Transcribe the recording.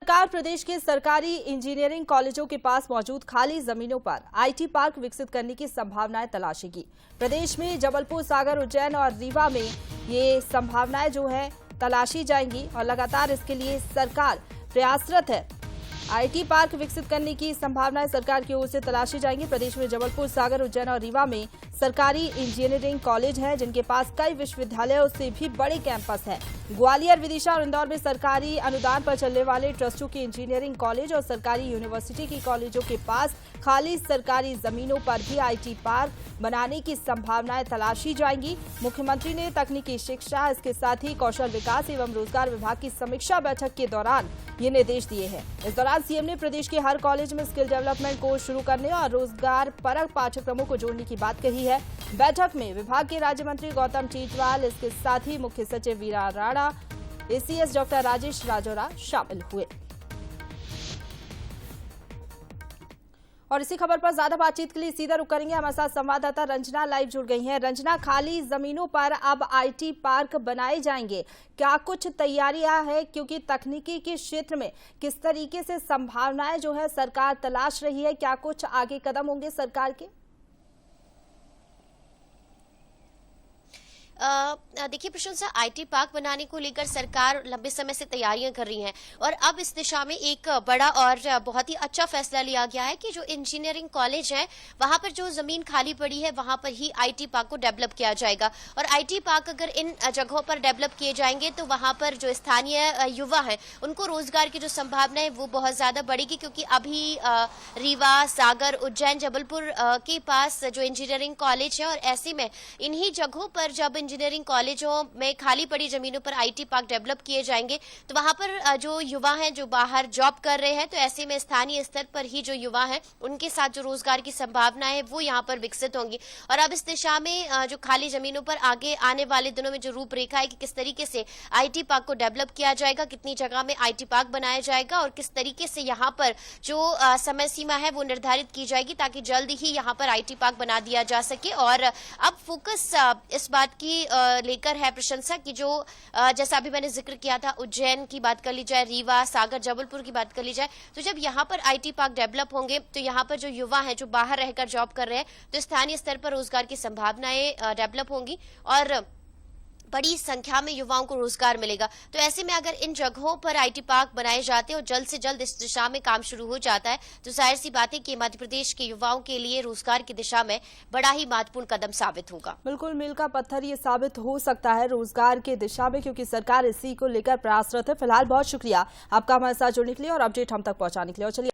सरकार प्रदेश के सरकारी इंजीनियरिंग कॉलेजों के पास मौजूद खाली जमीनों पर आईटी पार्क विकसित करने की संभावनाएं तलाशेगी। प्रदेश में जबलपुर, सागर, उज्जैन और रीवा में ये संभावनाएं जो है तलाशी जाएंगी और लगातार इसके लिए सरकार प्रयासरत है। आईटी पार्क विकसित करने की संभावनाएं सरकार की ओर से तलाशी जाएंगी। प्रदेश में जबलपुर, सागर, उज्जैन और रीवा में सरकारी इंजीनियरिंग कॉलेज हैं, जिनके पास कई विश्वविद्यालयों से भी बड़े कैंपस हैं। ग्वालियर, विदिशा और इंदौर में सरकारी अनुदान पर चलने वाले ट्रस्टों के इंजीनियरिंग कॉलेज और सरकारी यूनिवर्सिटी की कॉलेजों के पास खाली सरकारी जमीनों पर भी आईटी पार्क बनाने की संभावनाएं तलाशी जाएंगी। मुख्यमंत्री ने तकनीकी शिक्षा, इसके साथ ही कौशल विकास एवं रोजगार विभाग की समीक्षा बैठक के दौरान ये निर्देश दिए हैं। इस दौरान सीएम ने प्रदेश के हर कॉलेज में स्किल डेवलपमेंट कोर्स शुरू करने और रोजगार परक पाठ्यक्रमों को जोड़ने की बात कही है। बैठक में विभाग के राज्य मंत्री गौतम टीटवाल, इसके साथ ही मुख्य सचिव वीरा राणा, एसीएस डॉक्टर राजेश राजौरा शामिल हुए। और इसी खबर पर ज्यादा बातचीत के लिए सीधा रुख करेंगे। हमारे साथ संवाददाता रंजना लाइव जुड़ गई हैं। रंजना, खाली जमीनों पर अब आईटी पार्क बनाए जाएंगे, क्या कुछ तैयारियां हैं? क्योंकि तकनीकी के क्षेत्र में किस तरीके से संभावनाएं जो है सरकार तलाश रही है, क्या कुछ आगे कदम होंगे सरकार के? देखिए प्रशंसा, आईटी पार्क बनाने को लेकर सरकार लंबे समय से तैयारियां कर रही है और अब इस दिशा में एक बड़ा और बहुत ही अच्छा फैसला लिया गया है कि जो इंजीनियरिंग कॉलेज है वहां पर जो जमीन खाली पड़ी है वहां पर ही आईटी पार्क को डेवलप किया जाएगा। और आईटी पार्क अगर इन जगहों पर डेवलप किए जाएंगे तो वहां पर जो स्थानीय युवा है उनको रोजगार की जो संभावना है वो बहुत ज्यादा बढ़ेगी, क्योंकि अभी रीवा, सागर, उज्जैन, जबलपुर के पास जो इंजीनियरिंग कॉलेज है और ऐसे में इन्हीं जगहों पर जब इंजीनियरिंग कॉलेजों में खाली पड़ी जमीनों पर आईटी पार्क डेवलप किए जाएंगे तो वहां पर जो युवा हैं जो बाहर जॉब कर रहे हैं, तो ऐसे में स्थानीय स्तर पर ही जो युवा हैं उनके साथ जो रोजगार की संभावना है वो यहां पर विकसित होंगी। और अब इस दिशा में जो खाली जमीनों पर आगे आने वाले दिनों में जो रूपरेखा है कि किस तरीके से आईटी पार्क को डेवलप किया जाएगा, कितनी जगह में आईटी पार्क बनाया जाएगा और किस तरीके से यहाँ पर जो समय सीमा है वो निर्धारित की जाएगी ताकि जल्द ही यहाँ पर आईटी पार्क बना दिया जा सके। और अब फोकस इस बात की लेकर है प्रशंसा की जो जैसा अभी मैंने जिक्र किया था, उज्जैन की बात कर ली जाए, रीवा, सागर, जबलपुर की बात कर ली जाए, तो जब यहाँ पर आईटी पार्क डेवलप होंगे तो यहाँ पर जो युवा हैं जो बाहर रहकर जॉब कर रहे हैं तो स्थानीय स्तर पर रोजगार की संभावनाएं डेवलप होंगी और बड़ी संख्या में युवाओं को रोजगार मिलेगा। तो ऐसे में अगर इन जगहों पर आईटी पार्क बनाए जाते हैं और जल्द से जल्द इस दिशा में काम शुरू हो जाता है तो जाहिर सी बात है कि मध्य प्रदेश के युवाओं के लिए रोजगार की दिशा में बड़ा ही महत्वपूर्ण कदम साबित होगा। बिल्कुल मील का पत्थर ये साबित हो सकता है रोजगार की दिशा में, क्योंकि सरकार इसी को लेकर प्रयासरत है। फिलहाल बहुत शुक्रिया आपका हमारे साथ जुड़ने के लिए और अपडेट हम तक पहुंचाने के लिए। और चलिए